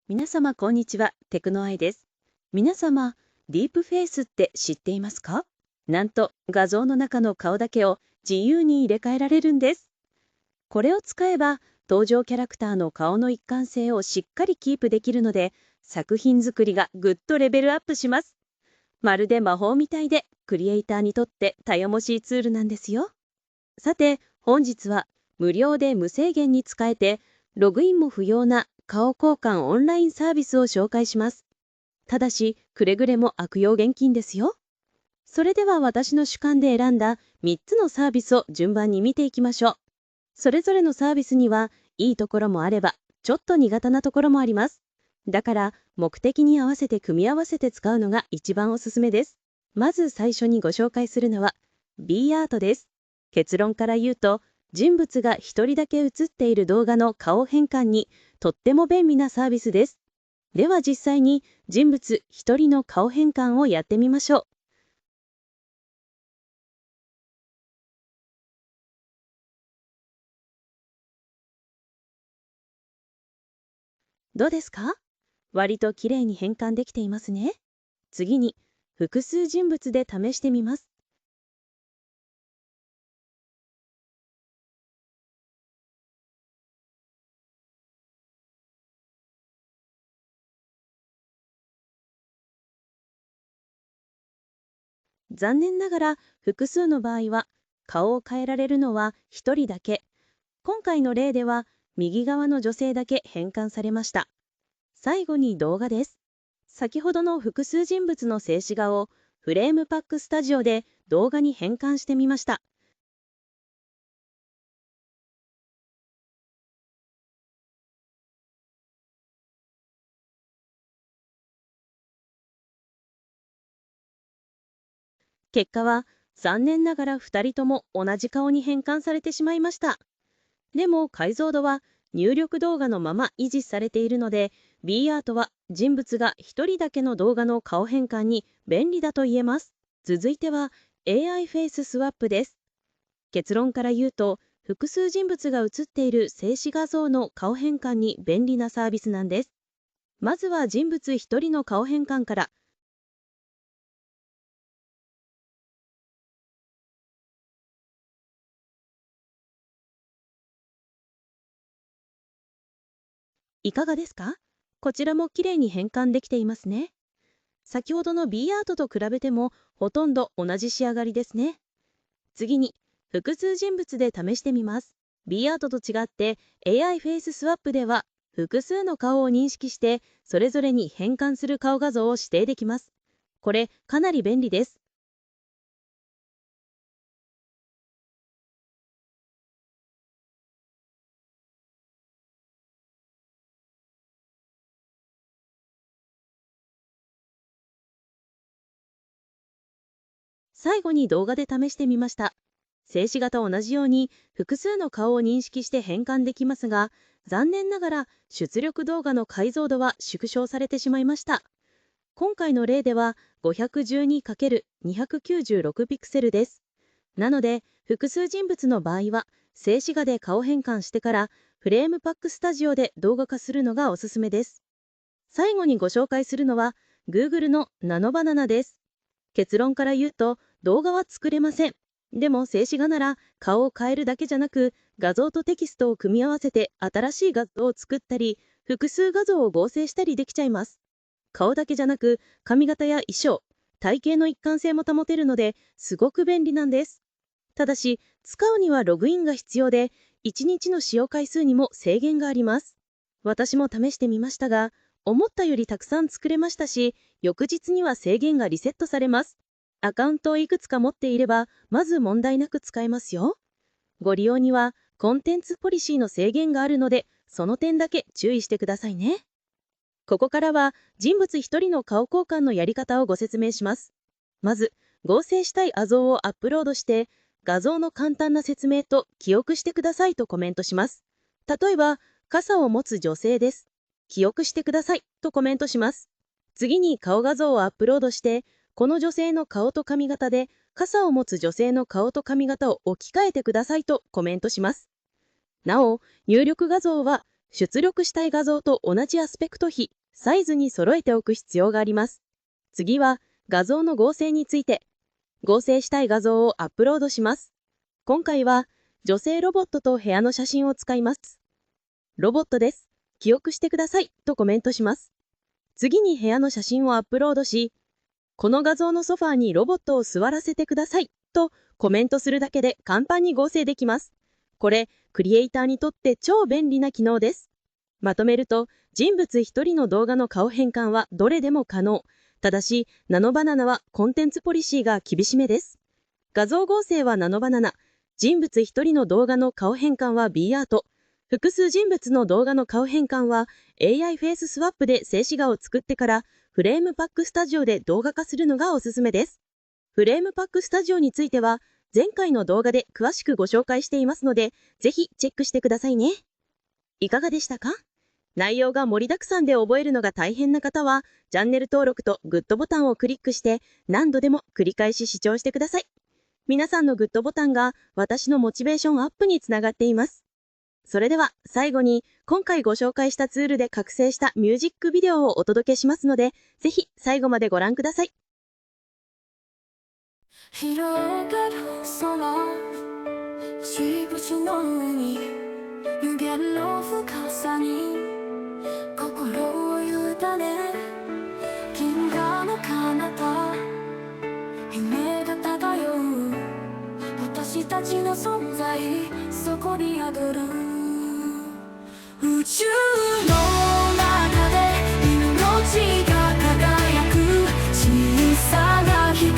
皆様こんにちは、テクノアイです。皆様、ディープフェイスって知っていますか？なんと画像の中の顔だけを自由に入れ替えられるんです。これを使えば登場キャラクターの顔の一貫性をしっかりキープできるので、作品作りがぐっとレベルアップします。まるで魔法みたいで、クリエイターにとって頼もしいツールなんですよ。さて、本日は無料で無制限に使えて、ログインも不要な顔交換オンラインサービスを紹介します。ただし、くれぐれも悪用厳禁ですよ。それでは私の主観で選んだ3つのサービスを順番に見ていきましょう。それぞれのサービスにはいいところもあれば、ちょっと苦手なところもあります。だから、目的に合わせて組み合わせて使うのが一番おすすめです。まず最初にご紹介するのは B アートです。結論から言うと、人物が一人だけ写っている動画の顔変換にとっても便利なサービスです。では実際に人物一人の顔変換をやってみましょう。どうですか？割と綺麗に変換できていますね。次に、複数人物で試してみます。残念ながら複数の場合は顔を変えられるのは1人だけ。今回の例では右側の女性だけ変換されました。最後に動画です。先ほどの複数人物の静止画をフレームパックスタジオで動画に変換してみました。結果は残念ながら2人とも同じ顔に変換されてしまいました。でも解像度は入力動画のまま維持されているので、 B アートは人物が1人だけの動画の顔変換に便利だと言えます。続いては AI フェイススワップです。結論から言うと、複数人物が写っている静止画像の顔変換に便利なサービスなんです。まずは人物1人の顔変換から。いかがですか？こちらも綺麗に変換できていますね。先ほどの B アートと比べてもほとんど同じ仕上がりですね。次に、複数人物で試してみます。B アートと違って AI フェイススワップでは複数の顔を認識してそれぞれに変換する顔画像を指定できます。これかなり便利です。最後に動画で試してみました。静止画と同じように複数の顔を認識して変換できますが、残念ながら出力動画の解像度は縮小されてしまいました。今回の例では 512×296 ピクセルです。なので、複数人物の場合は、静止画で顔変換してから、フレームパックスタジオで動画化するのがおすすめです。最後にご紹介するのは、Google のナノバナナです。結論から言うと、動画は作れません。でも静止画なら顔を変えるだけじゃなく、画像とテキストを組み合わせて新しい画像を作ったり、複数画像を合成したりできちゃいます。顔だけじゃなく、髪型や衣装、体型の一貫性も保てるので、すごく便利なんです。ただし、使うにはログインが必要で、1日の使用回数にも制限があります。私も試してみましたが、思ったよりたくさん作れましたし、翌日には制限がリセットされます。アカウントをいくつか持っていれば、まず問題なく使えますよ。ご利用には、コンテンツポリシーの制限があるので、その点だけ注意してくださいね。ここからは、人物一人の顔交換のやり方をご説明します。まず、合成したい画像をアップロードして、画像の簡単な説明と記憶してくださいとコメントします。例えば、傘を持つ女性です。記憶してくださいとコメントします。次に顔画像をアップロードして、この女性の顔と髪型で、傘を持つ女性の顔と髪型を置き換えてくださいとコメントします。なお、入力画像は出力したい画像と同じアスペクト比、サイズに揃えておく必要があります。次は画像の合成について。合成したい画像をアップロードします。今回は女性ロボットと部屋の写真を使います。ロボットです。記憶してくださいとコメントします。次に部屋の写真をアップロードし、この画像のソファーにロボットを座らせてくださいとコメントするだけで簡単に合成できます。これ、クリエイターにとって超便利な機能です。まとめると、人物一人の動画の顔変換はどれでも可能。ただし、ナノバナナはコンテンツポリシーが厳しめです。画像合成はナノバナナ、人物一人の動画の顔変換は B アート、複数人物の動画の顔変換は AI フェイススワップで静止画を作ってからフレームパックスタジオで動画化するのがおすすめです。フレームパックスタジオについては前回の動画で詳しくご紹介していますので、ぜひチェックしてくださいね。いかがでしたか？内容が盛りだくさんで覚えるのが大変な方は、チャンネル登録とグッドボタンをクリックして何度でも繰り返し視聴してください。皆さんのグッドボタンが私のモチベーションアップにつながっています。それでは最後に今回ご紹介したツールで覚醒したミュージックビデオをお届けしますので、ぜひ最後までご覧ください。広がる空、しぶしの上に無限の深さに心を委ね、銀河の彼方夢が漂う私たちの存在、そこに宿る宇宙の中で命が輝く小さな光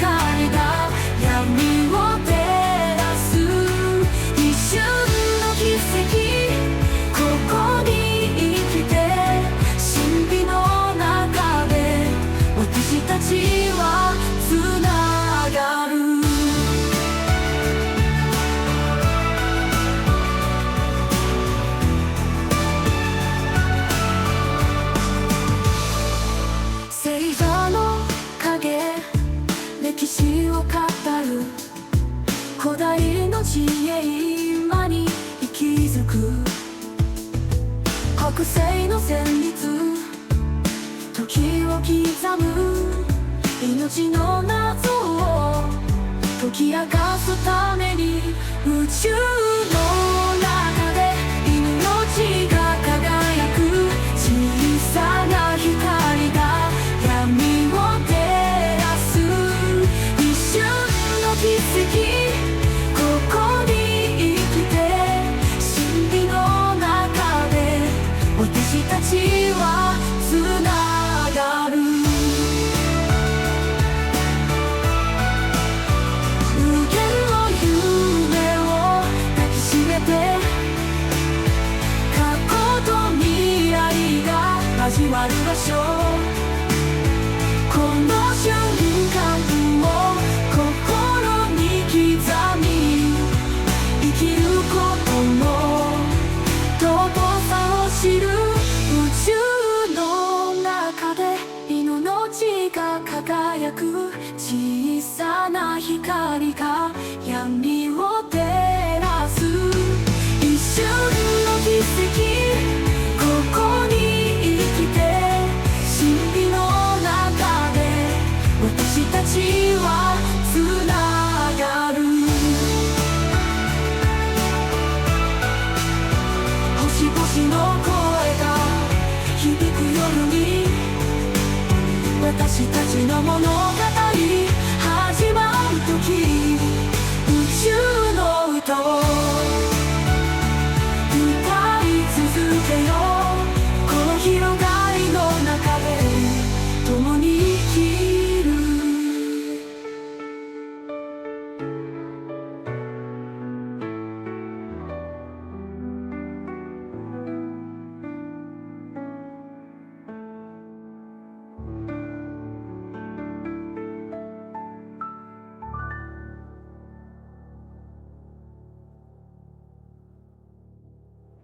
が闇を照らす一瞬の奇跡、ここに生きて神秘の中で私たちはつながる。星座の影、歴史を語る古代の知恵、今に息づく北西の旋律、時を刻む命の謎を解き明かすために、宇宙の中で命が輝く小さな光が闇を照らす一瞬の奇跡、ここに生きて神秘の中で私たちはつながる。無限の夢を抱きしめて、過去と未来が交わる場所、この瞬間を心に刻み、生きることの尊さを知る。宇宙の中で命が輝く小さな光が闇を照らす一瞬の奇跡、ここに生きて神秘の中で私たちはつながる。星々の声が響く夜に私たちの物語始まる時、宇宙の歌を